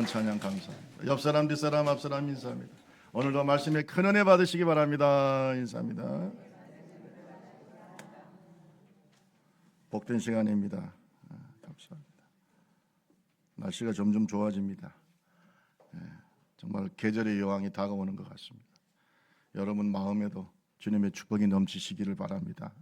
찬양 감사합니다. 옆 사람, 뒷사람, 앞 사람 인사합니다. 오늘도 말씀에 큰 은혜 받으시기 바랍니다. 인사합니다. 복된 시간입니다. 감사합니다. 날씨가 점점 좋아집니다. 정말 계절의 여왕이 다가오는 것 같습니다. 여러분 마음에도 주님의 축복이 넘치시기를 바랍니다.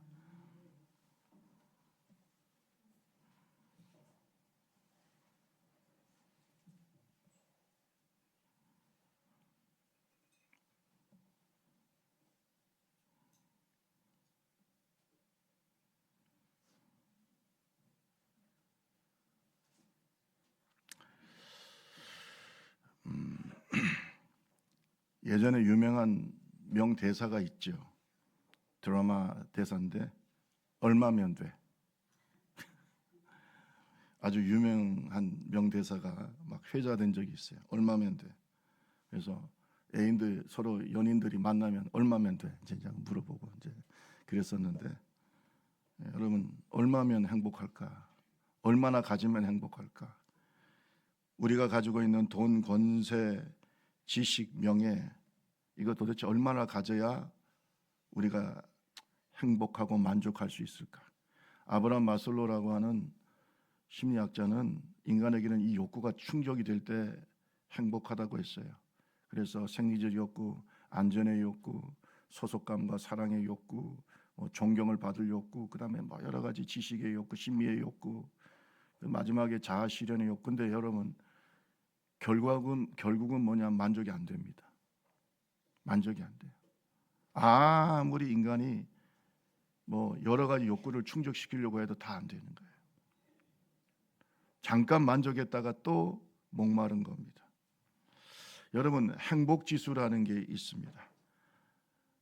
예전에 유명한 명대사가 있죠. 드라마 대사인데 얼마면 돼. 아주 유명한 명대사가 막 회자된 적이 있어요. 얼마면 돼. 그래서 애인들 서로 연인들이 만나면 얼마면 돼. 이제 물어보고 이제 그랬었는데 여러분 얼마면 행복할까? 얼마나 가지면 행복할까? 우리가 가지고 있는 돈, 권세, 지식, 명예 이거 도대체 얼마나 가져야 우리가 행복하고 만족할 수 있을까? 아브라함 마슬로라고 하는 심리학자는 인간에게는 이 욕구가 충족이 될 때 행복하다고 했어요. 그래서 생리적 욕구, 안전의 욕구, 소속감과 사랑의 욕구, 존경을 받을 욕구, 그다음에 여러 가지 지식의 욕구, 심리의 욕구, 마지막에 자아 실현의 욕구. 근데 여러분 결국은 뭐냐? 만족이 안 됩니다. 만족이 안 돼요. 아무리 인간이 여러 가지 욕구를 충족시키려고 해도 다 안 되는 거예요. 잠깐 만족했다가 또 목마른 겁니다. 여러분 행복 지수라는 게 있습니다.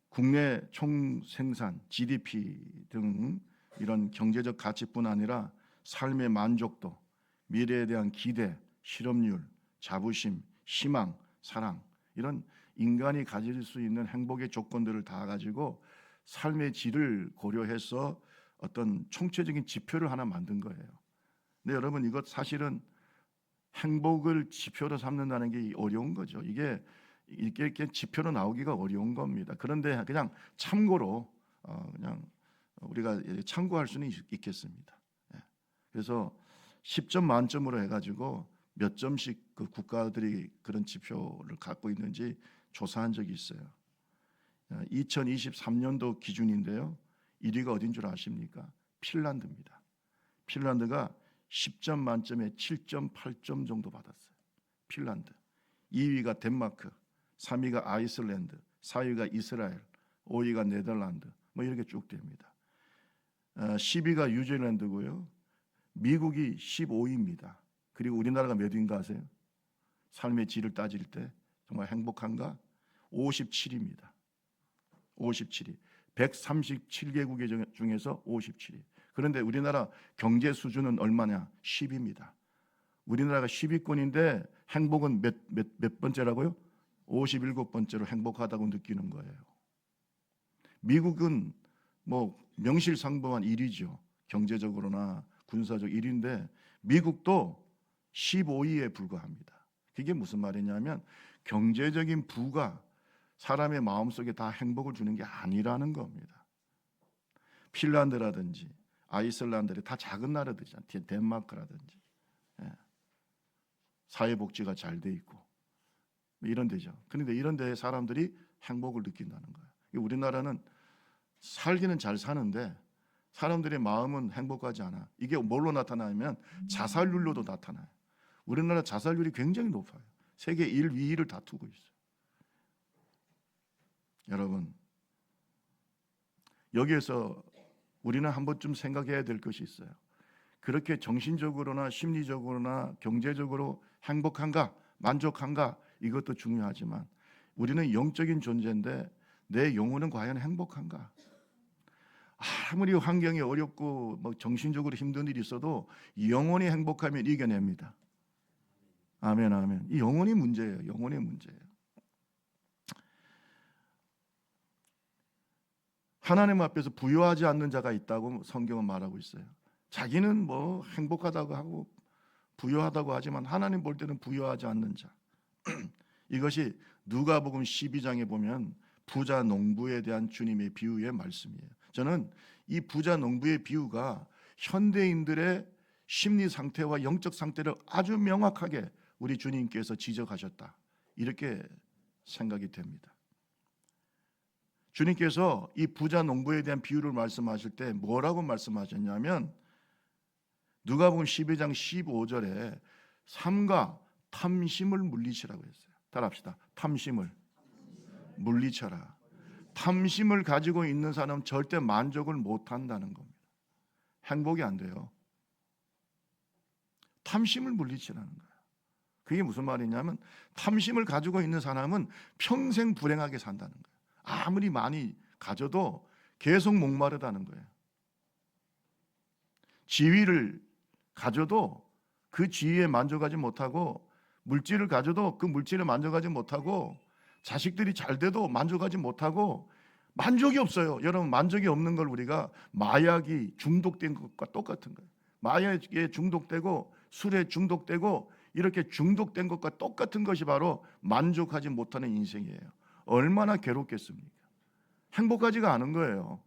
국내 총생산, GDP 등 이런 경제적 가치뿐 아니라 삶의 만족도, 미래에 대한 기대, 실업률, 자부심, 희망, 사랑 이런 인간이 가질 수 있는 행복의 조건들을 다 가지고 삶의 질을 고려해서 어떤 총체적인 지표를 하나 만든 거예요. 근데 여러분 이것 사실은 행복을 지표로 삼는다는 게 어려운 거죠. 이게 이렇게 지표로 나오기가 어려운 겁니다. 그런데 그냥 참고로 그냥 우리가 참고할 수는 있겠습니다. 그래서 10점 만점으로 해가지고 몇 점씩 그 국가들이 그런 지표를 갖고 있는지 조사한 적이 있어요. 2023년도 기준인데요. 1위가 어딘 줄 아십니까? 핀란드입니다. 핀란드가 10점 만점에 7.8점 정도 받았어요. 핀란드. 2위가 덴마크, 3위가 아이슬란드, 4위가 이스라엘, 5위가 네덜란드. 이렇게 쭉 됩니다. 10위가 뉴질랜드고요. 미국이 15위입니다. 그리고 우리나라가 몇 위인가 아세요? 삶의 질을 따질 때 정말 행복한가? 57위입니다. 57위. 137개국 중에서 57위. 그런데 우리나라 경제 수준은 얼마냐? 10위입니다. 우리나라가 10위권인데 행복은 몇 번째라고요? 57번째로 행복하다고 느끼는 거예요. 미국은 명실상부한 1위죠. 경제적으로나 군사적 1위인데 미국도 15위에 불과합니다. 그게 무슨 말이냐면 경제적인 부가 사람의 마음속에 다 행복을 주는 게 아니라는 겁니다. 핀란드라든지 아이슬란드를 다 작은 나라들이잖아요. 덴마크라든지 사회복지가 잘 돼 있고 이런 데죠. 그런데 이런 데에 사람들이 행복을 느낀다는 거예요. 우리나라는 살기는 잘 사는데 사람들의 마음은 행복하지 않아. 이게 뭘로 나타나냐면 자살률로도 나타나요. 우리나라 자살률이 굉장히 높아요. 세계 1, 2위를 다투고 있어요. 여러분 여기에서 우리는 한 번쯤 생각해야 될 것이 있어요. 그렇게 정신적으로나 심리적으로나 경제적으로 행복한가 만족한가 이것도 중요하지만 우리는 영적인 존재인데 내 영혼은 과연 행복한가? 아무리 환경이 어렵고 정신적으로 힘든 일이 있어도 영혼이 행복하면 이겨냅니다. 아멘, 아멘. 이 영혼이 문제예요. 영혼의 문제예요. 하나님 앞에서 부유하지 않는 자가 있다고 성경은 말하고 있어요. 자기는 행복하다고 하고 부유하다고 하지만 하나님 볼 때는 부유하지 않는 자. 이것이 누가복음 12장에 보면 부자 농부에 대한 주님의 비유의 말씀이에요. 저는 이 부자 농부의 비유가 현대인들의 심리 상태와 영적 상태를 아주 명확하게 우리 주님께서 지적하셨다, 이렇게 생각이 됩니다. 주님께서 이 부자 농부에 대한 비유를 말씀하실 때 뭐라고 말씀하셨냐면 누가복음 12장 15절에 삼가 탐심을 물리치라고 했어요. 따라합시다. 탐심을 물리쳐라. 탐심을 가지고 있는 사람은 절대 만족을 못한다는 겁니다. 행복이 안 돼요. 탐심을 물리치라는 거예요. 그게 무슨 말이냐면 탐심을 가지고 있는 사람은 평생 불행하게 산다는 거예요. 아무리 많이 가져도 계속 목마르다는 거예요. 지위를 가져도 그 지위에 만족하지 못하고, 물질을 가져도 그 물질에 만족하지 못하고, 자식들이 잘 돼도 만족하지 못하고, 만족이 없어요. 여러분, 만족이 없는 걸 우리가 마약이 중독된 것과 똑같은 거예요. 마약에 중독되고 술에 중독되고 이렇게 중독된 것과 똑같은 것이 바로 만족하지 못하는 인생이에요. 얼마나 괴롭겠습니까? 행복하지가 않은 거예요.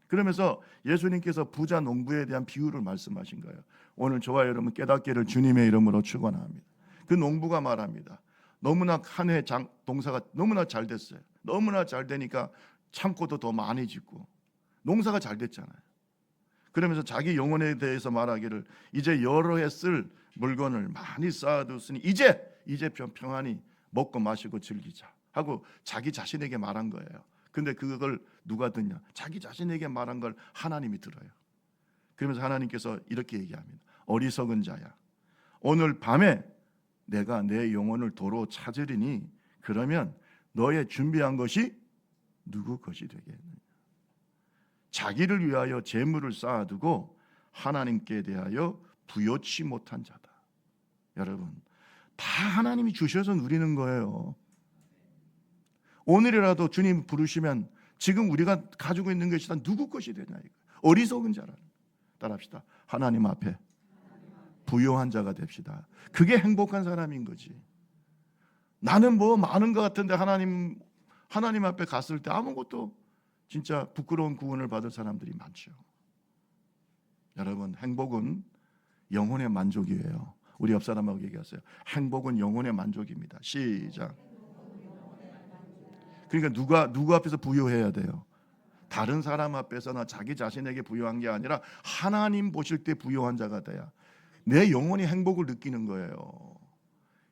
그러면서 예수님께서 부자 농부에 대한 비유를 말씀하신 거예요. 오늘 저와 여러분 깨닫기를 주님의 이름으로 축원합니다. 그 농부가 말합니다. 너무나 한 해 농사가 너무나 잘 됐어요. 너무나 잘 되니까 창고도 더 많이 짓고 농사가 잘 됐잖아요. 그러면서 자기 영혼에 대해서 말하기를 이제 여러 해 쓸 물건을 많이 쌓아뒀으니 이제 평안히 먹고 마시고 즐기자 하고 자기 자신에게 말한 거예요. 근데 그걸 누가 듣냐? 자기 자신에게 말한 걸 하나님이 들어요. 그러면서 하나님께서 이렇게 얘기합니다. 어리석은 자야, 오늘 밤에 내가 내 영혼을 도로 찾으리니 그러면 너의 준비한 것이 누구 것이 되겠느냐? 자기를 위하여 재물을 쌓아두고 하나님께 대하여 부요치 못한 자다. 여러분, 다 하나님이 주셔서 누리는 거예요. 오늘이라도 주님 부르시면 지금 우리가 가지고 있는 것이 다 누구 것이 되냐, 이거. 어리석은 자라는. 따라합시다. 하나님 앞에 부요한 자가 됩시다. 그게 행복한 사람인 거지. 나는 뭐 많은 것 같은데 하나님 앞에 갔을 때 아무것도, 진짜 부끄러운 구원을 받을 사람들이 많죠. 여러분, 행복은 영혼의 만족이에요. 우리 옆 사람하고 얘기하세요. 행복은 영혼의 만족입니다. 시작. 그러니까 누구 앞에서 부유해야 돼요? 다른 사람 앞에서나 자기 자신에게 부유한 게 아니라 하나님 보실 때 부유한 자가 돼야 내 영혼이 행복을 느끼는 거예요.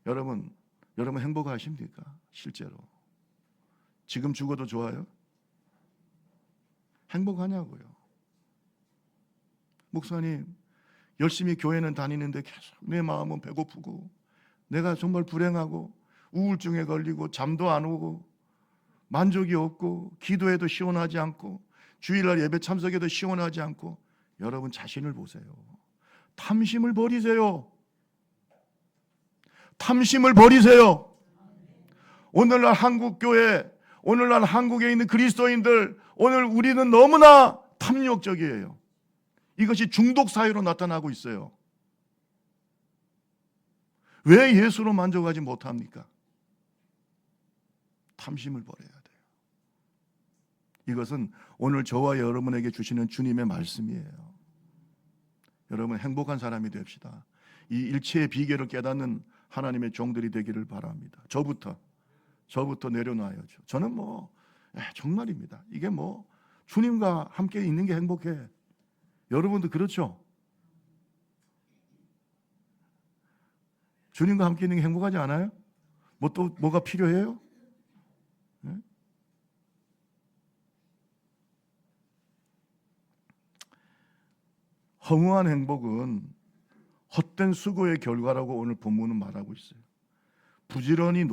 여러분 행복하십니까? 실제로 지금 죽어도 좋아요? 행복하냐고요? 목사님, 열심히 교회는 다니는데 계속 내 마음은 배고프고 내가 정말 불행하고 우울증에 걸리고 잠도 안 오고 만족이 없고 기도해도 시원하지 않고 주일날 예배 참석해도 시원하지 않고. 여러분 자신을 보세요. 탐심을 버리세요. 탐심을 버리세요. 오늘날 한국교회, 오늘날 한국에 있는 그리스도인들, 오늘 우리는 너무나 탐욕적이에요. 이것이 중독 사회로 나타나고 있어요. 왜 예수로 만족하지 못합니까? 탐심을 버려야 돼요. 이것은 오늘 저와 여러분에게 주시는 주님의 말씀이에요. 여러분 행복한 사람이 됩시다. 이 일체의 비결을 깨닫는 하나님의 종들이 되기를 바랍니다. 저부터 내려놔야죠. 저는 정말입니다. 이게 주님과 함께 있는 게 행복해. 여러분도 그렇죠? 주님과 함께 있는 게 행복하지 않아요? 또 뭐가 필요해요? 네? 허무한 행복은 헛된 수고의 결과라고 오늘 본문은 말하고 있어요. 부지런히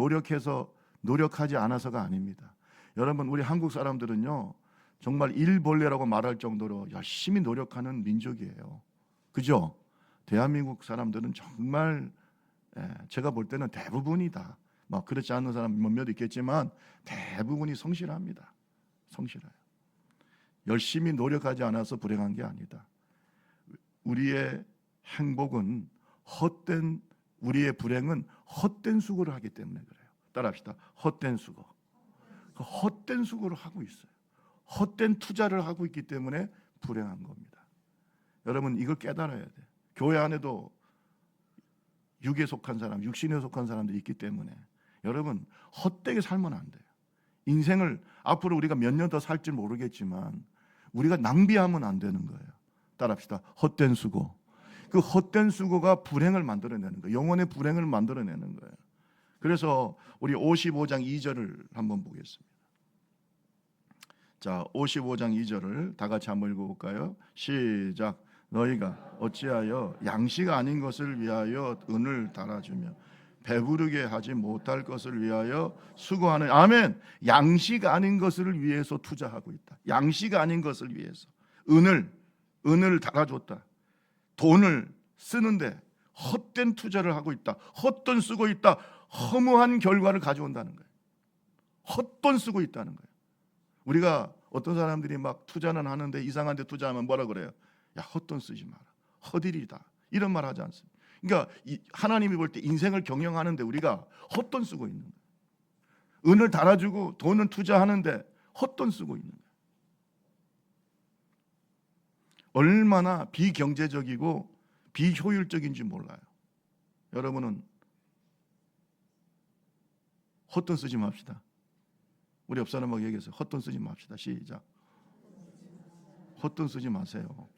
노력하지 않아서가 아닙니다. 여러분, 우리 한국 사람들은요 정말 일벌레라고 말할 정도로 열심히 노력하는 민족이에요. 그죠? 대한민국 사람들은 정말 제가 볼 때는 대부분이다. 그렇지 않은 사람 몇몇 있겠지만 대부분이 성실합니다. 성실해요. 열심히 노력하지 않아서 불행한 게 아니다. 우리의 행복은 헛된 우리의 불행은 헛된 수고를 하기 때문에 그래요. 따라합시다. 헛된 수고. 헛된 수고를 하고 있어요. 헛된 투자를 하고 있기 때문에 불행한 겁니다. 여러분 이걸 깨달아야 돼. 교회 안에도 육에 속한 사람, 육신에 속한 사람들이 있기 때문에 여러분 헛되게 살면 안 돼요. 인생을 앞으로 우리가 몇 년 더 살지 모르겠지만 우리가 낭비하면 안 되는 거예요. 따라합시다. 헛된 수고. 그 헛된 수고가 불행을 만들어내는 거예요. 영혼의 불행을 만들어내는 거예요. 그래서 우리 55장 2절을 한번 보겠습니다. 자, 55장 2절을 다 같이 한번 읽어볼까요? 시작. 너희가 어찌하여 양식 아닌 것을 위하여 은을 달아주며 배부르게 하지 못할 것을 위하여 수고하는. 아멘. 양식 아닌 것을 위해서 투자하고 있다. 양식 아닌 것을 위해서 은을 달아줬다. 돈을 쓰는데 헛된 투자를 하고 있다. 헛돈 쓰고 있다. 허무한 결과를 가져온다는 거예요. 헛돈 쓰고 있다는 거예요. 우리가 어떤 사람들이 막 투자는 하는데 이상한 데 투자하면 뭐라 그래요? 야, 헛돈 쓰지 마라. 헛일이다. 이런 말 하지 않습니다. 그러니까 하나님이 볼 때 인생을 경영하는데 우리가 헛돈 쓰고 있는 거예요. 은을 달아주고 돈은 투자하는데 헛돈 쓰고 있는 거예요. 얼마나 비경제적이고 비효율적인지 몰라요. 여러분은 헛돈 쓰지 맙시다. 우리 옆 사람하고 얘기해서 헛돈 쓰지 맙시다. 시작. 헛돈 쓰지 마세요.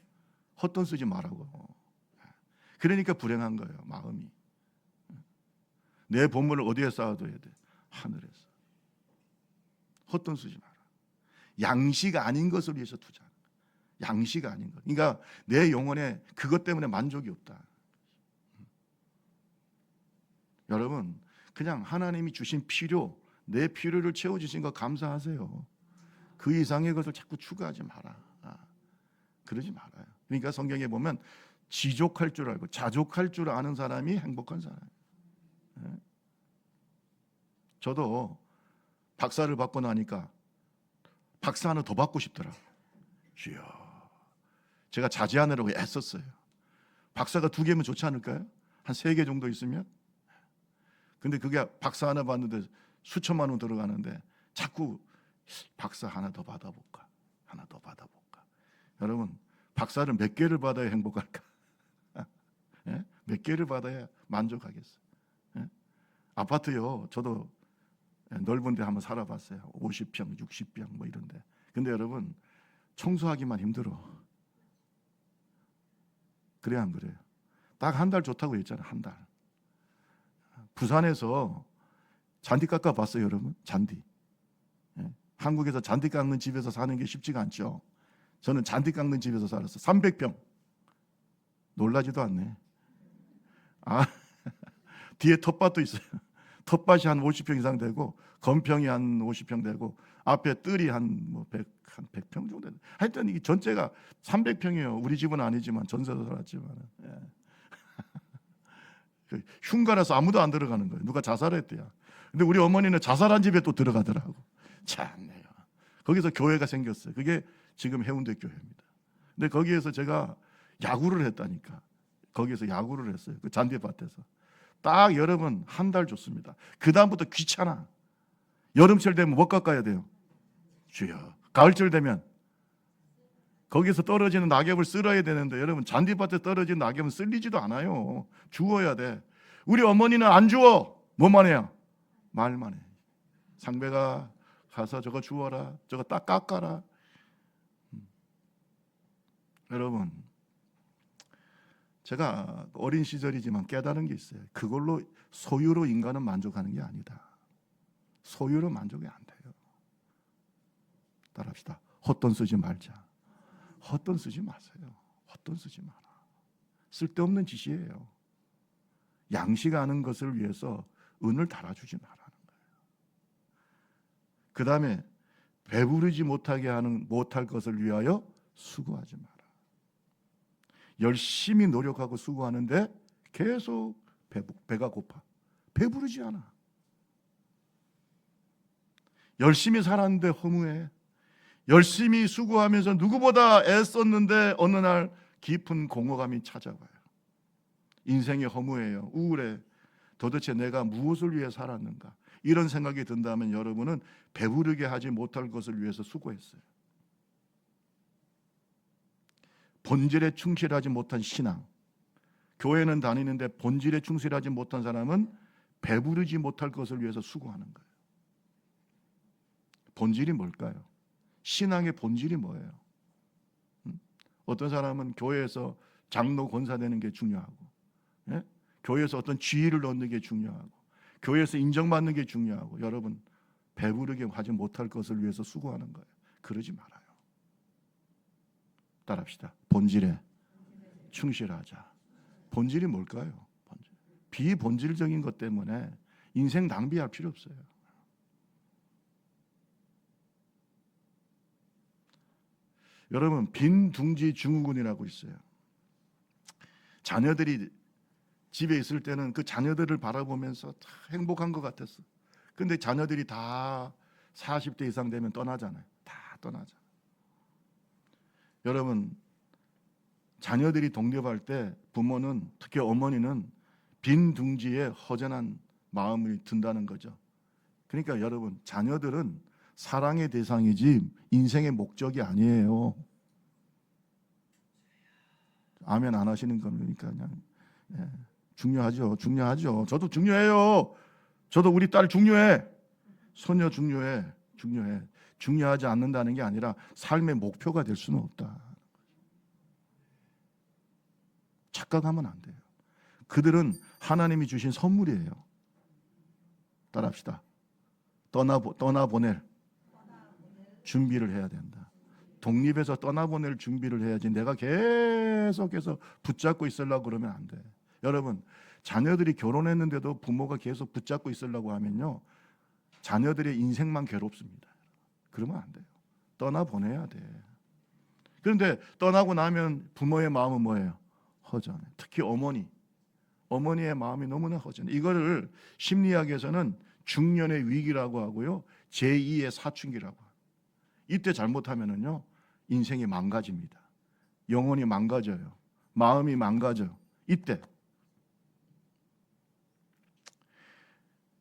헛돈 쓰지 말라고. 그러니까 불행한 거예요. 마음이. 내 보물을 어디에 쌓아둬야 돼? 하늘에서. 헛돈 쓰지 마라. 양식 아닌 것을 위해서 투자하는 거예요. 양식 아닌 것. 그러니까 내 영혼에 그것 때문에 만족이 없다. 여러분 그냥 하나님이 주신 필요, 내 필요를 채워주신 거 감사하세요. 그 이상의 것을 자꾸 추구하지 마라. 그러지 말아요. 그러니까 성경에 보면 지족할 줄 알고 자족할 줄 아는 사람이 행복한 사람이에요. 저도 박사를 받고 나니까 박사 하나 더 받고 싶더라. 주여, 제가 자제하느라고 애썼어요. 박사가 2개면 좋지 않을까요? 한 3개 정도 있으면. 근데 그게 박사 하나 받는데 수천만 원 들어가는데 자꾸 박사 하나 더 받아볼까? 하나 더 받아볼까? 여러분 박사를 몇 개를 받아야 행복할까? 예? 몇 개를 받아야 만족하겠어요? 예? 아파트요. 저도 넓은 데 한번 살아봤어요. 50평, 60평 뭐 이런데. 근데 여러분 청소하기만 힘들어. 그래 안 그래요? 딱 한 달 좋다고 했잖아요. 한 달. 부산에서 잔디 깎아 봤어요, 여러분? 잔디. 예? 한국에서 잔디 깎는 집에서 사는 게 쉽지가 않죠. 저는 잔디 깎는 집에서 살았어요. 300평. 놀라지도 않네. 뒤에 텃밭도 있어요. 텃밭이 한 50평 이상 되고 건평이 한 50평 되고 앞에 뜰이 한 100평 정도 되는. 하여튼 이게 전체가 300평이에요. 우리 집은 아니지만 전세로 살았지만. 예. 흉가라서 아무도 안 들어가는 거예요. 누가 자살했대요. 근데 우리 어머니는 자살한 집에 또 들어가더라고. 참네요. 거기서 교회가 생겼어요. 그게 지금 해운대 교회입니다. 근데 거기에서 제가 야구를 했다니까. 거기에서 야구를 했어요. 그 잔디밭에서. 딱 여러분 한 달 줬습니다. 그 다음부터 귀찮아. 여름철 되면 뭐 깎아야 돼요? 주여. 가을철 되면 거기서 떨어지는 낙엽을 쓸어야 되는데 여러분 잔디밭에 떨어지는 낙엽은 쓸리지도 않아요. 주워야 돼. 우리 어머니는 안 주워. 뭐만 해요? 말만 해. 상배가 가서 저거 주워라. 저거 딱 깎아라. 여러분 제가 어린 시절이지만 깨달은 게 있어요. 그걸로 소유로 인간은 만족하는 게 아니다. 소유로 만족이 안 돼요. 따라합시다. 헛돈 쓰지 말자. 헛돈 쓰지 마세요. 헛돈 쓰지 마라. 쓸데없는 짓이에요. 양식 아는 것을 위해서 은을 달아주지 말라는 거예요. 그 다음에 배부르지 못하게 하는 못할 것을 위하여 수고하지 마라. 열심히 노력하고 수고하는데 계속 배가 고파. 배부르지 않아. 열심히 살았는데 허무해. 열심히 수고하면서 누구보다 애썼는데 어느 날 깊은 공허감이 찾아와요. 인생이 허무해요. 우울해. 도대체 내가 무엇을 위해 살았는가? 이런 생각이 든다면 여러분은 배부르게 하지 못할 것을 위해서 수고했어요. 본질에 충실하지 못한 신앙. 교회는 다니는데 본질에 충실하지 못한 사람은 배부르지 못할 것을 위해서 수고하는 거예요. 본질이 뭘까요? 신앙의 본질이 뭐예요? 어떤 사람은 교회에서 장로 권사 되는 게 중요하고, 예? 교회에서 어떤 지위를 얻는 게 중요하고, 교회에서 인정받는 게 중요하고, 여러분 배부르게 하지 못할 것을 위해서 수고하는 거예요. 그러지 말아요. 따라합시다. 본질에 충실하자. 본질이 뭘까요? 비본질적인 것 때문에 인생 낭비할 필요 없어요. 여러분, 빈둥지 증후군이라고 있어요. 자녀들이 집에 있을 때는 그 자녀들을 바라보면서 다 행복한 것 같았어. 근데 자녀들이 다 40대 이상 되면 떠나잖아요. 다 떠나잖아요. 여러분, 자녀들이 독립할 때 부모는, 특히 어머니는 빈둥지에 허전한 마음이 든다는 거죠. 그러니까 여러분, 자녀들은 사랑의 대상이지 인생의 목적이 아니에요. 아멘 안 하시는 겁니까? 그냥 중요하죠. 저도 중요해요. 저도 우리 딸 중요해. 소녀 중요해. 중요하지 않는다는 게 아니라 삶의 목표가 될 수는 없다. 착각하면 안 돼요. 그들은 하나님이 주신 선물이에요. 따라합시다. 떠나보낼 준비를 해야 된다. 독립해서 떠나보낼 준비를 해야지 내가 계속해서 붙잡고 있으려고 그러면 안 돼. 여러분, 자녀들이 결혼했는데도 부모가 계속 붙잡고 있으려고 하면요, 자녀들의 인생만 괴롭습니다. 그러면 안 돼요. 떠나보내야 돼. 그런데 떠나고 나면 부모의 마음은 뭐예요? 허전해. 특히 어머니의 마음이 너무나 허전해. 이거를 심리학에서는 중년의 위기라고 하고요, 제2의 사춘기라고 해요. 이때 잘못하면은요, 인생이 망가집니다. 영혼이 망가져요. 마음이 망가져요. 이때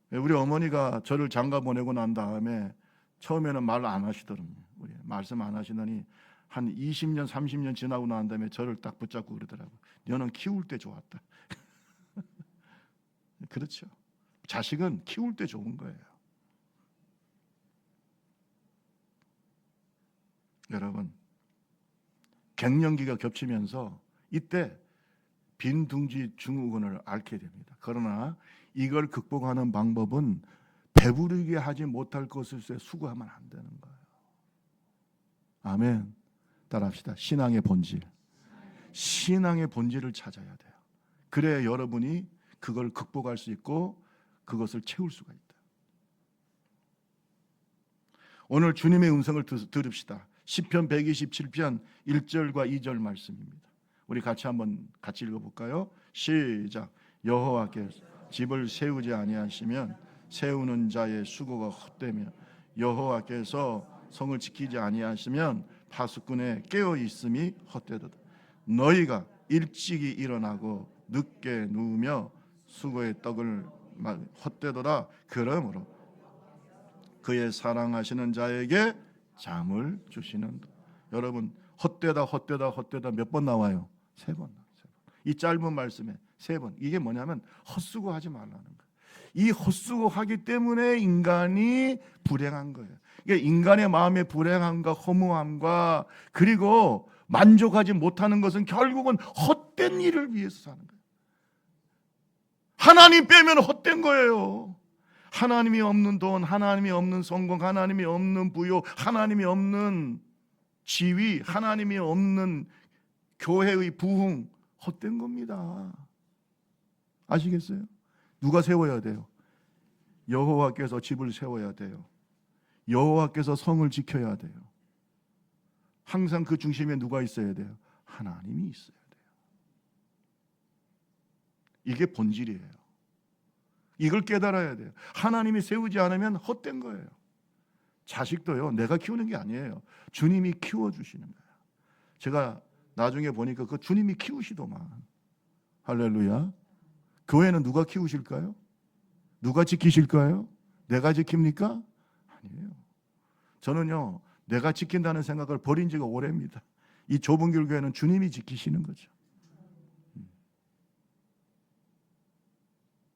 우리 어머니가 저를 장가 보내고 난 다음에 처음에는 말 안 하시더군요. 말씀 안 하시더니 한 20년, 30년 지나고 난 다음에 저를 딱 붙잡고 그러더라고요. 너는 키울 때 좋았다. 그렇죠. 자식은 키울 때 좋은 거예요. 여러분, 갱년기가 겹치면서 이때 빈둥지 증후군을 앓게 됩니다. 그러나 이걸 극복하는 방법은 배부르게 하지 못할 것을 수고하면 안 되는 거예요. 아멘. 따라합시다. 신앙의 본질. 신앙의 본질을 찾아야 돼요. 그래야 여러분이 그걸 극복할 수 있고 그것을 채울 수가 있다. 오늘 주님의 음성을 들읍시다. 시편 127편 1절과 2절 말씀입니다. 우리 같이 읽어볼까요? 시작. 여호와께서 집을 세우지 아니하시면 세우는 자의 수고가 헛되며 여호와께서 성을 지키지 아니하시면 파수꾼의 깨어 있음이 헛되도다. 너희가 일찍이 일어나고 늦게 누우며 수고의 떡을 헛되도다. 그러므로 그의 사랑하시는 자에게 잠을 주시는. 여러분, 헛되다 몇 번 나와요? 3번. 이 짧은 말씀에 3번. 이게 뭐냐면 헛수고하지 말라는 거예요. 이 헛수고하기 때문에 인간이 불행한 거예요. 그러니까 인간의 마음의 불행함과 허무함과 그리고 만족하지 못하는 것은 결국은 헛된 일을 위해서 사는 거예요. 하나님 빼면 헛된 거예요. 하나님이 없는 돈, 하나님이 없는 성공, 하나님이 없는 부요, 하나님이 없는 지위, 하나님이 없는 교회의 부흥, 헛된 겁니다. 아시겠어요? 누가 세워야 돼요? 여호와께서 집을 세워야 돼요. 여호와께서 성을 지켜야 돼요. 항상 그 중심에 누가 있어야 돼요? 하나님이 있어야 돼요. 이게 본질이에요. 이걸 깨달아야 돼요. 하나님이 세우지 않으면 헛된 거예요. 자식도요, 내가 키우는 게 아니에요. 주님이 키워주시는 거예요. 제가 나중에 보니까 그 주님이 키우시더만. 할렐루야. 교회는 누가 키우실까요? 누가 지키실까요? 내가 지킵니까? 아니에요. 저는요, 내가 지킨다는 생각을 버린 지가 오래입니다. 이 좁은 길 교회는 주님이 지키시는 거죠.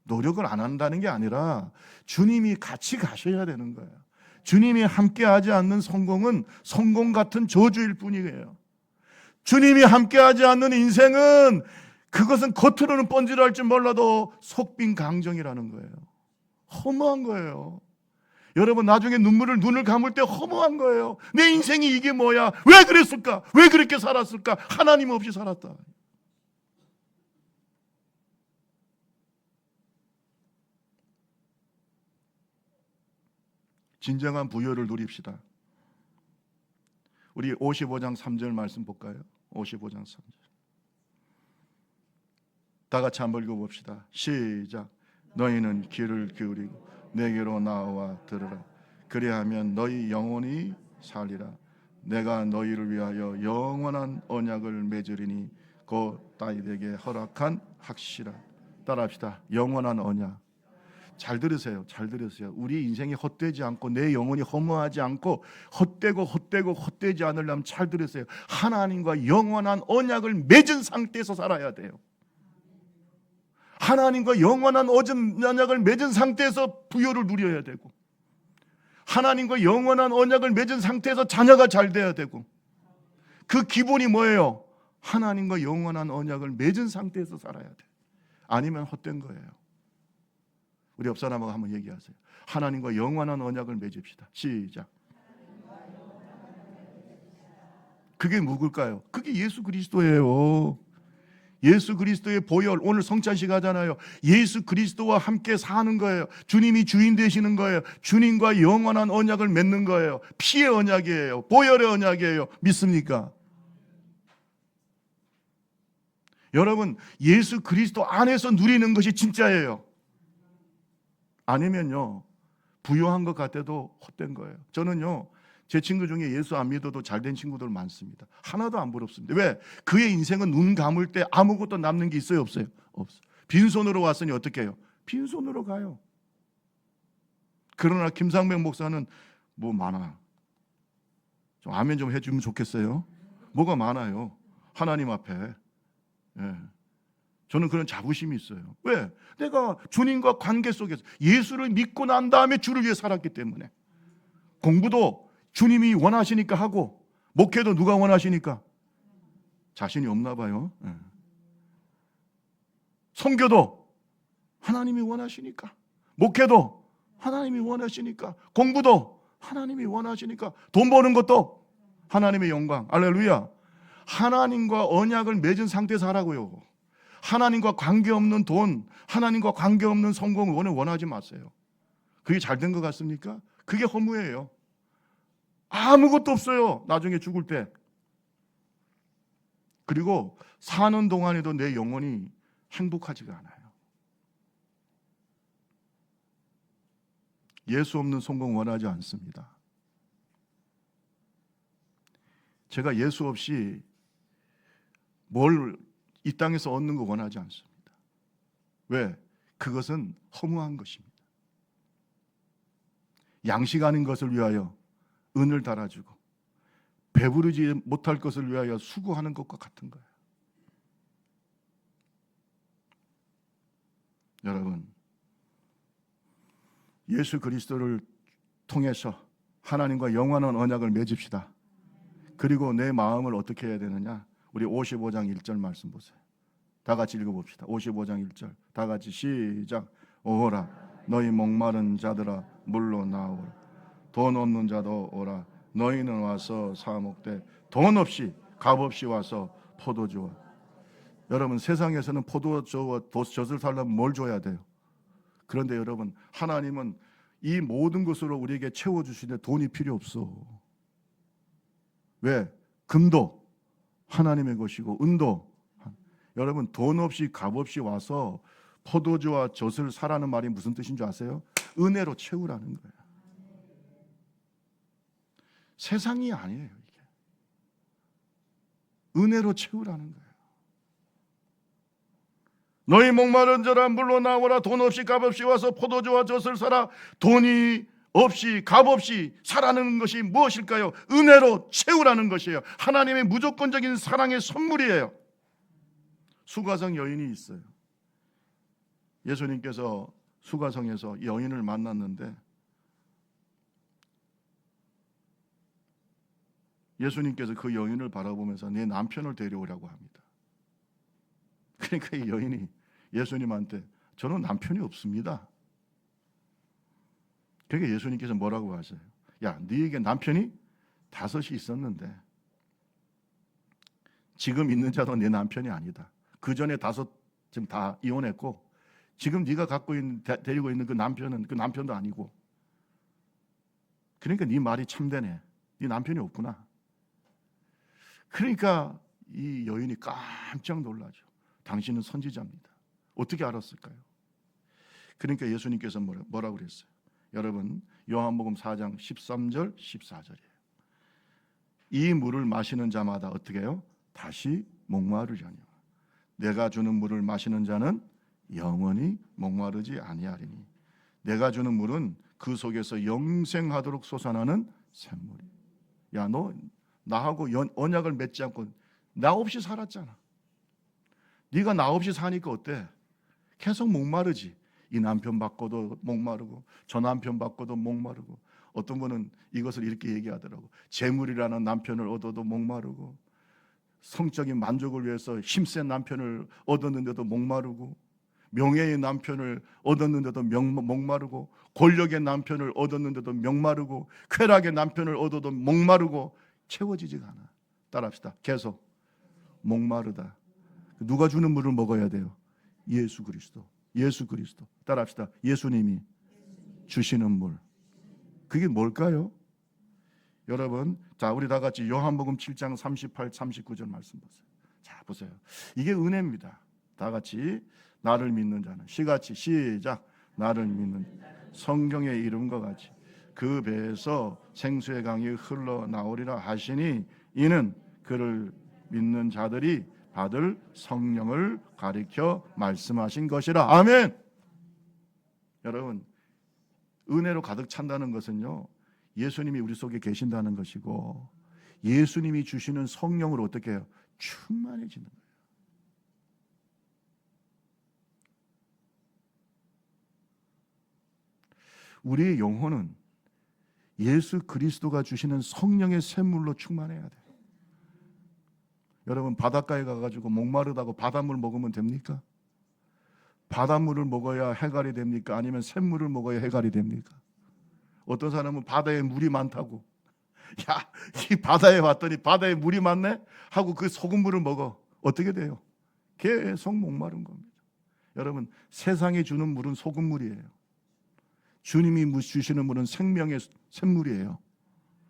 노력을 안 한다는 게 아니라 주님이 같이 가셔야 되는 거예요. 주님이 함께하지 않는 성공은 성공 같은 저주일 뿐이에요. 주님이 함께하지 않는 인생은 그것은 겉으로는 번지르할지 몰라도 속빈 강정이라는 거예요. 허무한 거예요. 여러분, 나중에 눈을 감을 때 허무한 거예요. 내 인생이 이게 뭐야? 왜 그랬을까? 왜 그렇게 살았을까? 하나님 없이 살았다. 진정한 부여를 누립시다. 우리 55장 3절 말씀 볼까요? 55장 3절. 다 같이 한번 읽어봅시다. 시작. 너희는 귀를 기울이고 내게로 나와 들으라. 그리하면 너희 영혼이 살리라. 내가 너희를 위하여 영원한 언약을 맺으리니 곧 다윗에게 허락한 확실한. 따라합시다. 영원한 언약. 잘 들으세요. 잘 들으세요. 우리 인생이 헛되지 않고 내 영혼이 허무하지 않고 헛되지 않으려면 잘 들으세요. 하나님과 영원한 언약을 맺은 상태에서 살아야 돼요. 하나님과 영원한 언약을 맺은 상태에서 부여를 누려야 되고, 하나님과 영원한 언약을 맺은 상태에서 자녀가 잘 돼야 되고, 그 기본이 뭐예요? 하나님과 영원한 언약을 맺은 상태에서 살아야 돼. 아니면 헛된 거예요. 우리 옆 사람하고 한번 얘기하세요. 하나님과 영원한 언약을 맺읍시다. 시작. 그게 누굴까요? 그게 예수 그리스도예요. 예수 그리스도의 보혈, 오늘 성찬식 하잖아요. 예수 그리스도와 함께 사는 거예요. 주님이 주인 되시는 거예요. 주님과 영원한 언약을 맺는 거예요. 피의 언약이에요. 보혈의 언약이에요. 믿습니까? 여러분, 예수 그리스도 안에서 누리는 것이 진짜예요. 아니면요, 부유한 것 같아도 헛된 거예요. 저는요, 제 친구 중에 예수 안 믿어도 잘된 친구들 많습니다. 하나도 안 부럽습니다. 왜? 그의 인생은 눈 감을 때 아무것도 남는 게 있어요? 없어요? 없어요. 빈손으로 왔으니 어떻게 해요? 빈손으로 가요. 그러나 김상백 목사는 뭐 많아. 좀 아멘 좀 해주면 좋겠어요. 뭐가 많아요? 하나님 앞에. 예. 저는 그런 자부심이 있어요. 왜? 내가 주님과 관계 속에서 예수를 믿고 난 다음에 주를 위해 살았기 때문에. 공부도 주님이 원하시니까 하고, 목회도 누가 원하시니까? 자신이 없나 봐요. 예. 선교도 하나님이 원하시니까, 목회도 하나님이 원하시니까, 공부도 하나님이 원하시니까, 돈 버는 것도 하나님의 영광. 할렐루야. 하나님과 언약을 맺은 상태에서 하라고요. 하나님과 관계없는 돈, 하나님과 관계없는 성공을 원하지 마세요. 그게 잘 된 것 같습니까? 그게 허무해요. 아무것도 없어요. 나중에 죽을 때. 그리고 사는 동안에도 내 영혼이 행복하지가 않아요. 예수 없는 성공 원하지 않습니다. 제가 예수 없이 뭘 이 땅에서 얻는 거 원하지 않습니다. 왜? 그것은 허무한 것입니다. 양식 아닌 것을 위하여 은을 달아주고 배부르지 못할 것을 위하여 수고하는 것과 같은 거예요. 여러분, 예수 그리스도를 통해서 하나님과 영원한 언약을 맺읍시다. 그리고 내 마음을 어떻게 해야 되느냐? 우리 55장 1절 말씀 보세요. 다 같이 읽어봅시다. 55장 1절 다 같이 시작. 오라 너희 목마른 자들아 물로 나오라. 돈 없는 자도 오라. 너희는 와서 사 먹되 돈 없이 값 없이 와서 포도주와. 여러분, 세상에서는 포도주와 젖을 살려면 뭘 줘야 돼요? 그런데 여러분, 하나님은 이 모든 것으로 우리에게 채워주시는데 돈이 필요 없어. 왜? 금도 하나님의 것이고 은도. 여러분, 돈 없이 값 없이 와서 포도주와 젖을 사라는 말이 무슨 뜻인 줄 아세요? 은혜로 채우라는 거예요. 세상이 아니에요. 이게 은혜로 채우라는 거예요. 너희 목마른 자라 물로 나오라. 돈 없이 값 없이 와서 포도주와 젖을 사라. 돈이 없이 값 없이 사라는 것이 무엇일까요? 은혜로 채우라는 것이에요. 하나님의 무조건적인 사랑의 선물이에요. 수가성 여인이 있어요. 예수님께서 수가성에서 여인을 만났는데 예수님께서 그 여인을 바라보면서 내 남편을 데려오라고 합니다. 그러니까 이 여인이 예수님한테 저는 남편이 없습니다. 그러니까 예수님께서 뭐라고 하세요? 야, 너에게 남편이 5이 있었는데 지금 있는 자도 내 남편이 아니다. 그 전에 5 지금 다 이혼했고 지금 네가 갖고 있는 데리고 있는 그 남편은 그 남편도 아니고 그러니까 네 말이 참되네. 네 남편이 없구나. 그러니까 이 여인이 깜짝 놀라죠. 당신은 선지자입니다. 어떻게 알았을까요? 그러니까 예수님께서 뭐라고 그랬어요? 여러분 요한복음 4장 13절 14절이에요. 이 물을 마시는 자마다 어떻게 해요? 다시 목마르려니와 내가 주는 물을 마시는 자는 영원히 목마르지 아니하리니 내가 주는 물은 그 속에서 영생하도록 솟아나는 샘물이에요. 야, 너 나하고 언약을 맺지 않고 나 없이 살았잖아. 네가 나 없이 사니까 어때? 계속 목마르지. 이 남편 바꿔도 목마르고 저 남편 바꿔도 목마르고 어떤 분은 이것을 이렇게 얘기하더라고. 재물이라는 남편을 얻어도 목마르고 성적인 만족을 위해서 힘센 남편을 얻었는데도 목마르고 명예의 남편을 얻었는데도 목마르고 권력의 남편을 얻었는데도 목마르고 쾌락의 남편을 얻어도 목마르고 채워지지가 않아. 따라합시다. 계속 목마르다. 누가 주는 물을 먹어야 돼요? 예수 그리스도. 예수 그리스도. 따라합시다. 예수님이 주시는 물. 그게 뭘까요? 여러분, 자, 우리 다 같이 요한복음 7장 38, 39절 말씀 보세요. 자, 보세요. 이게 은혜입니다. 다 같이 나를 믿는 자는 시같이 시작. 나를 믿는 성경의 이름과 같이 그 배에서 생수의 강이 흘러나오리라 하시니 이는 그를 믿는 자들이 받을 성령을 가리켜 말씀하신 것이라. 아멘. 여러분, 은혜로 가득 찬다는 것은요, 예수님이 우리 속에 계신다는 것이고 예수님이 주시는 성령으로 어떻게 해요? 충만해지는 거예요. 우리의 영혼은 예수 그리스도가 주시는 성령의 샘물로 충만해야 돼요. 여러분, 바닷가에 가가지고 목마르다고 바닷물 먹으면 됩니까? 바닷물을 먹어야 해갈이 됩니까? 아니면 샘물을 먹어야 해갈이 됩니까? 어떤 사람은 바다에 물이 많다고, 야, 이 바다에 왔더니 바다에 물이 많네? 하고 그 소금물을 먹어. 어떻게 돼요? 계속 목마른 겁니다. 여러분, 세상에 주는 물은 소금물이에요. 주님이 주시는 물은 생명의 샘물이에요.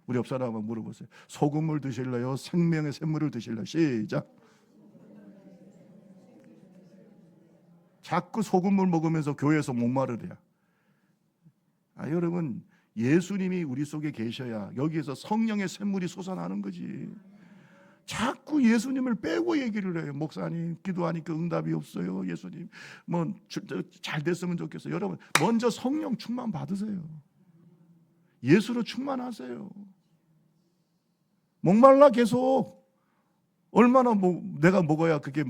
우리 옆 사람한테 물어보세요. 소금물 드실래요? 생명의 샘물을 드실래요? 시작. 자꾸 소금물 먹으면서 교회에서 목마르대요. 여러분, 예수님이 우리 속에 계셔야 여기에서 성령의 샘물이 솟아나는 거지. 자꾸 예수님을 빼고 얘기를 해요. 목사님, 기도하니까 응답이 없어요. 예수님, 뭐 잘 됐으면 좋겠어요. 여러분, 먼저 성령 충만 받으세요. 예수로 충만하세요. 목말라 계속. 얼마나 내가 먹어야 그게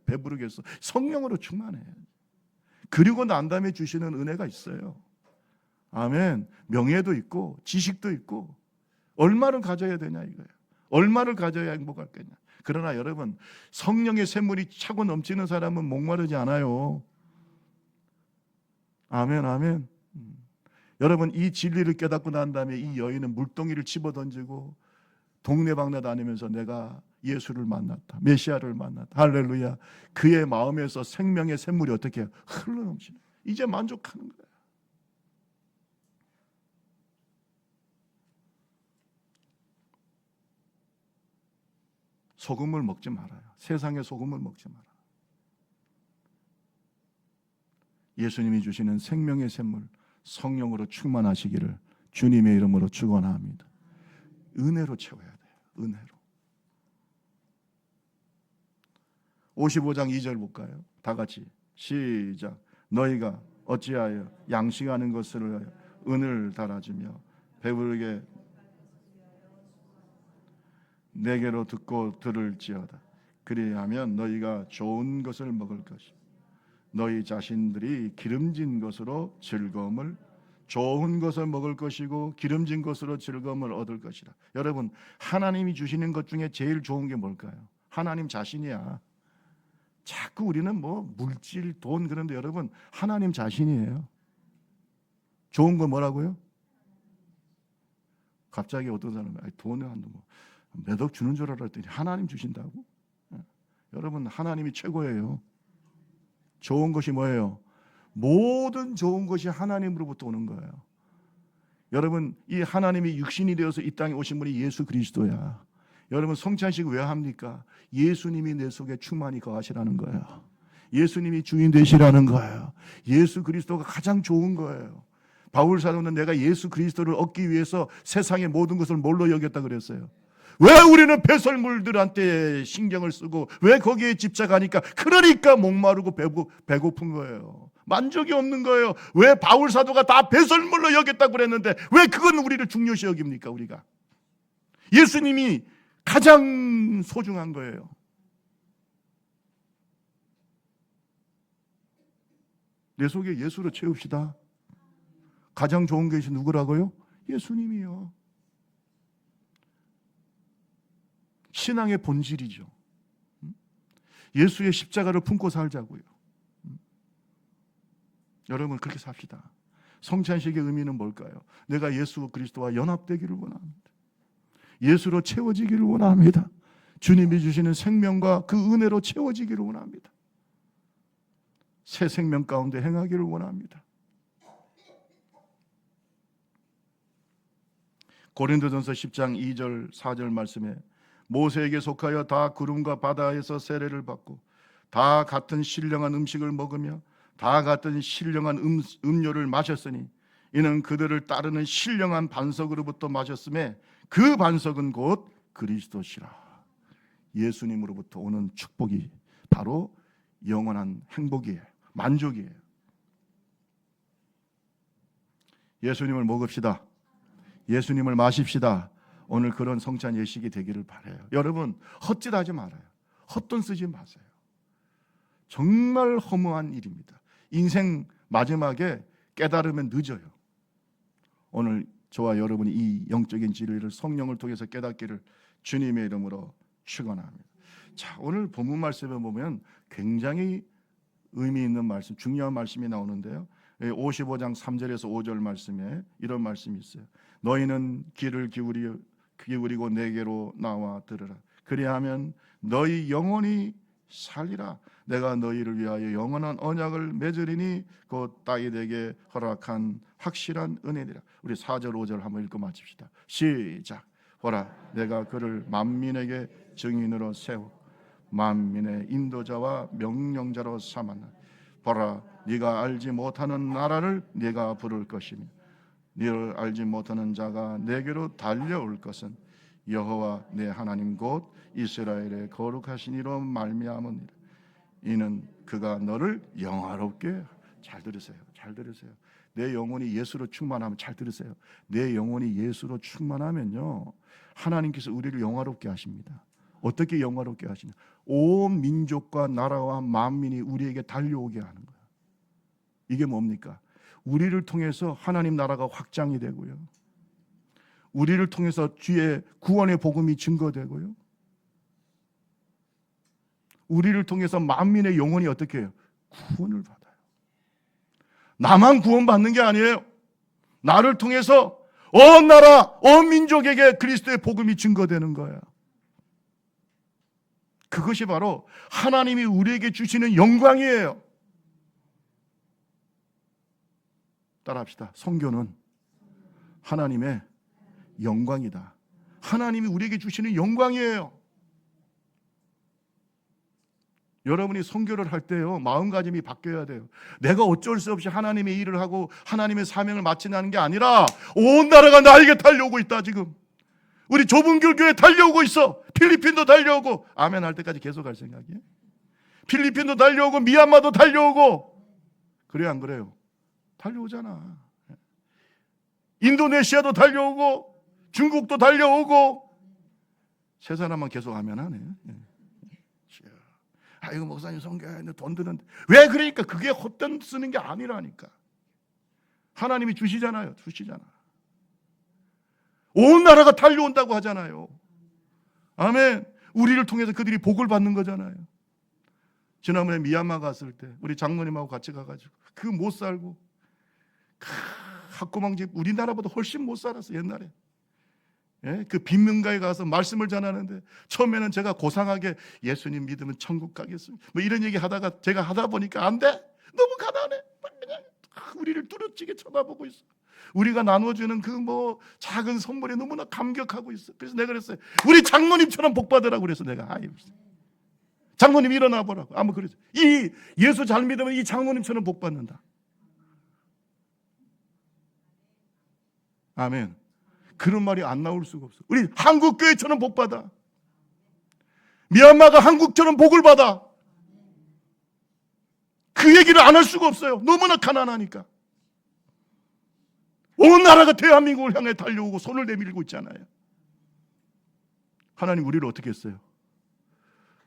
배부르겠어. 성령으로 충만해. 그리고 난 다음에 주시는 은혜가 있어요. 아멘. 명예도 있고 지식도 있고 얼마를 가져야 되냐 이거예요. 얼마를 가져야 행복할겠냐. 그러나 여러분, 성령의 샘물이 차고 넘치는 사람은 목마르지 않아요. 아멘, 아멘. 여러분, 이 진리를 깨닫고 난 다음에 이 여인은 물동이를 집어던지고 동네방네 다니면서 내가 예수를 만났다, 메시아를 만났다, 할렐루야. 그의 마음에서 생명의 샘물이 어떻게 해요? 흘러넘치는. 이제 만족하는 거예요. 소금을 먹지 말아요. 세상의 소금을 먹지 말아요. 예수님이 주시는 생명의 샘물 성령으로 충만하시기를 주님의 이름으로 축원합니다. 은혜로 채워야 돼요. 은혜로. 55장 2절 볼까요? 다 같이 시작. 너희가 어찌하여 양식하는 것을 위하여 은을 달아주며 배부르게 내게로 듣고 들을지어다. 그리하면 너희가 좋은 것을 먹을 것이요 너희 자신들이 기름진 것으로 즐거움을 좋은 것을 먹을 것이고 기름진 것으로 즐거움을 얻을 것이라. 여러분, 하나님이 주시는 것 중에 제일 좋은 게 뭘까요? 하나님 자신이야. 자꾸 우리는 뭐 물질, 돈 그런데 여러분, 하나님 자신이에요. 좋은 거 뭐라고요? 갑자기 어떤 사람이 돈을 몇 억 주는 줄 알았더니 하나님 주신다고? 여러분, 하나님이 최고예요. 좋은 것이 뭐예요? 모든 좋은 것이 하나님으로부터 오는 거예요. 여러분, 이 하나님이 육신이 되어서 이 땅에 오신 분이 예수 그리스도야. 여러분, 성찬식 왜 합니까? 예수님이 내 속에 충만히 거하시라는 거예요. 예수님이 주인 되시라는 거예요. 예수 그리스도가 가장 좋은 거예요. 바울 사도는 내가 예수 그리스도를 얻기 위해서 세상의 모든 것을 뭘로 여겼다 그랬어요? 왜 우리는 배설물들한테 신경을 쓰고 왜 거기에 집착하니까? 그러니까 목마르고 배고픈 거예요. 만족이 없는 거예요. 왜 바울 사도가 다 배설물로 여겼다고 그랬는데 왜 그건 우리를 중요시 여깁니까? 우리가 예수님이 가장 소중한 거예요. 내 속에 예수로 채웁시다. 가장 좋은 것이 누구라고요? 예수님이요. 신앙의 본질이죠. 예수의 십자가를 품고 살자고요. 여러분, 그렇게 삽시다. 성찬식의 의미는 뭘까요? 내가 예수 그리스도와 연합되기를 원합니다. 예수로 채워지기를 원합니다. 주님이 주시는 생명과 그 은혜로 채워지기를 원합니다. 새 생명 가운데 행하기를 원합니다. 고린도전서 10장 2절 4절 말씀에 모세에게 속하여 다 구름과 바다에서 세례를 받고 다 같은 신령한 음식을 먹으며 다 같은 신령한 음료를 마셨으니 이는 그들을 따르는 신령한 반석으로부터 마셨음에 그 반석은 곧 그리스도시라. 예수님으로부터 오는 축복이 바로 영원한 행복이에요. 만족이에요. 예수님을 먹읍시다. 예수님을 마십시다. 오늘 그런 성찬 예식이 되기를 바라요. 여러분, 헛짓하지 말아요. 헛돈 쓰지 마세요. 정말 허무한 일입니다. 인생 마지막에 깨달으면 늦어요. 오늘 저와 여러분이 이 영적인 진리를 성령을 통해서 깨닫기를 주님의 이름으로 축원합니다. 자, 오늘 본문 말씀에 보면 굉장히 의미 있는 말씀, 중요한 말씀이 나오는데요. 55장 3절에서 5절 말씀에 이런 말씀이 있어요. 너희는 귀를 기울이고 내게로 나와 들으라. 그리하면 너희 영혼이 살리라. 내가 너희를 위하여 영원한 언약을 맺으리니 곧 다윗에게 허락한 확실한 은혜니라. 우리 4절 5절 한번 읽고 마칩시다. 시작. 보라, 내가 그를 만민에게 증인으로 세우고 만민의 인도자와 명령자로 삼았나. 보라, 네가 알지 못하는 나라를 네가 부를 것이며 너를 알지 못하는 자가 내게로 달려올 것은 여호와 내 하나님 곧 이스라엘의 거룩하신 이로 말미암으니라. 이는 그가 너를 영화롭게. 잘 들으세요. 잘 들으세요. 내 영혼이 예수로 충만하면, 잘 들으세요. 내 영혼이 예수로 충만하면요, 하나님께서 우리를 영화롭게 하십니다. 어떻게 영화롭게 하시냐? 온 민족과 나라와 만민이 우리에게 달려오게 하는 거예요. 이게 뭡니까? 우리를 통해서 하나님 나라가 확장이 되고요, 우리를 통해서 주의 구원의 복음이 증거되고요, 우리를 통해서 만민의 영혼이 어떻게 해요? 구원을 받아요. 나만 구원받는 게 아니에요. 나를 통해서 온 나라, 온 민족에게 그리스도의 복음이 증거되는 거예요. 그것이 바로 하나님이 우리에게 주시는 영광이에요. 따라합시다. 선교는 하나님의 영광이다. 하나님이 우리에게 주시는 영광이에요. 여러분이 선교를 할 때요, 마음가짐이 바뀌어야 돼요. 내가 어쩔 수 없이 하나님의 일을 하고 하나님의 사명을 마치는 게 아니라 온 나라가 나에게 달려오고 있다. 지금 우리 좁은 교회 달려오고 있어. 필리핀도 달려오고. 아멘 할 때까지 계속 갈 생각이에요. 필리핀도 달려오고 미얀마도 달려오고. 그래요, 안 그래요? 달려오잖아. 인도네시아도 달려오고 중국도 달려오고. 세 사람만 계속 하면 하네. 아이고 목사님 선교하는데 돈 드는데 왜 그러니까 그게 헛돈 쓰는 게 아니라니까. 하나님이 주시잖아요. 주시잖아. 온 나라가 달려온다고 하잖아요. 아멘. 우리를 통해서 그들이 복을 받는 거잖아요. 지난번에 미얀마 갔을 때 우리 장모님하고 같이 가가지고 그 못 살고 학고망집 우리나라보다 훨씬 못 살았어 옛날에. 예? 그 빈민가에 가서 말씀을 전하는데 처음에는 제가 고상하게 예수님 믿으면 천국 가겠습니다 뭐 이런 얘기 하다가 제가 하다 보니까 안 돼. 너무 가난해. 그냥 우리를 뚜렷지게 쳐다보고 있어. 우리가 나눠주는 그 뭐 작은 선물에 너무나 감격하고 있어. 그래서 내가 그랬어요. 우리 장로님처럼 복 받으라고 그래서 내가 장로님 일어나 보라고. 아마 그랬어. 이 예수 잘 믿으면 이 장로님처럼 복 받는다. 아멘. 그런 말이 안 나올 수가 없어. 우리 한국교회처럼 복 받아. 미얀마가 한국처럼 복을 받아. 그 얘기를 안 할 수가 없어요. 너무나 가난하니까. 온 나라가 대한민국을 향해 달려오고 손을 내밀고 있잖아요. 하나님 우리를 어떻게 했어요?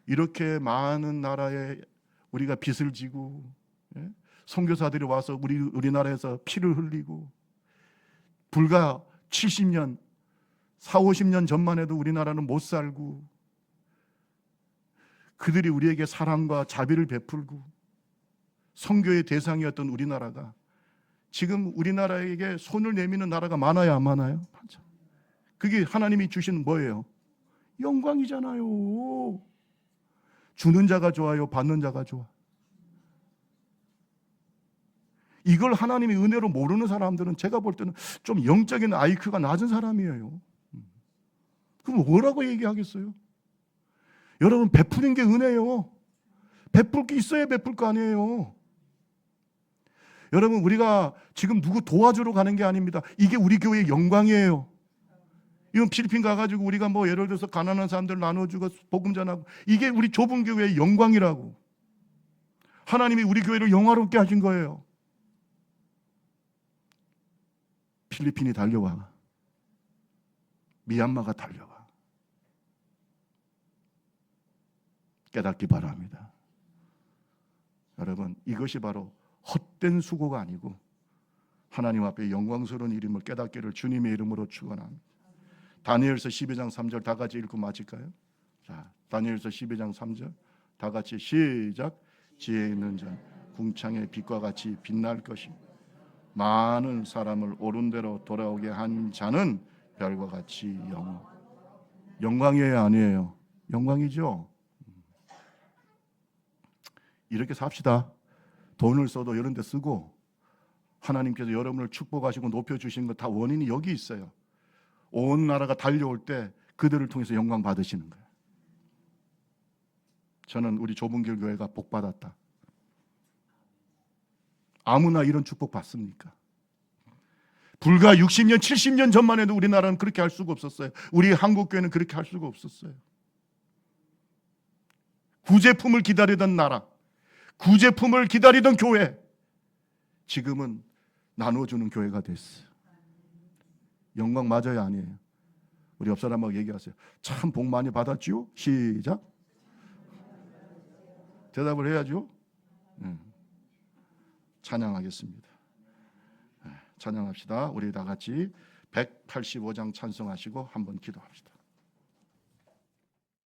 이렇게 많은 나라에 우리가 빚을 지고 선교사들이 와서 우리나라에서 피를 흘리고 불과 70년, 40-50년 전만 해도 우리나라는 못 살고 그들이 우리에게 사랑과 자비를 베풀고 선교의 대상이었던 우리나라가 지금 우리나라에게 손을 내미는 나라가 많아요, 안 많아요? 그게 하나님이 주신 뭐예요? 영광이잖아요. 주는 자가 좋아요, 받는 자가 좋아? 이걸 하나님의 은혜로 모르는 사람들은 제가 볼 때는 좀 영적인 IQ가 낮은 사람이에요. 그럼 뭐라고 얘기하겠어요? 여러분 베푸는 게 은혜예요. 베풀 게 있어야 베풀 거 아니에요. 여러분 우리가 지금 누구 도와주러 가는 게 아닙니다. 이게 우리 교회의 영광이에요. 이건 필리핀 가가지고 우리가 뭐 예를 들어서 가난한 사람들 나눠주고 복음 전하고 이게 우리 좁은 교회의 영광이라고. 하나님이 우리 교회를 영화롭게 하신 거예요. 필리핀이 달려와. 미얀마가 달려와. 깨닫기 바랍니다. 여러분 이것이 바로 헛된 수고가 아니고 하나님 앞에 영광스러운 일임을 깨닫기를 주님의 이름으로 축원합니다. 다니엘서 12장 3절 다 같이 읽고 마칠까요? 자, 다니엘서 12장 3절 다 같이 시작. 지혜 있는 자 궁창의 빛과 같이 빛날 것이며 많은 사람을 옳은 대로 돌아오게 한 자는 별과 같이 영광이에요, 아니에요? 영광이죠. 이렇게 삽시다. 돈을 써도 이런 데 쓰고 하나님께서 여러분을 축복하시고 높여주신 거 다 원인이 여기 있어요. 온 나라가 달려올 때 그들을 통해서 영광 받으시는 거예요. 저는 우리 좁은 길 교회가 복 받았다. 아무나 이런 축복 받습니까? 불과 60년, 70년 전만 해도 우리나라는 그렇게 할 수가 없었어요. 우리 한국교회는 그렇게 할 수가 없었어요. 구제품을 기다리던 나라, 구제품을 기다리던 교회, 지금은 나눠주는 교회가 됐어요. 영광 맞아요, 아니에요? 우리 옆 사람하고 얘기하세요. 참 복 많이 받았지요? 시작. 대답을 해야죠. 찬양하겠습니다. 찬양합시다. 우리 다 같이 185장 찬송하시고 한번 기도합시다.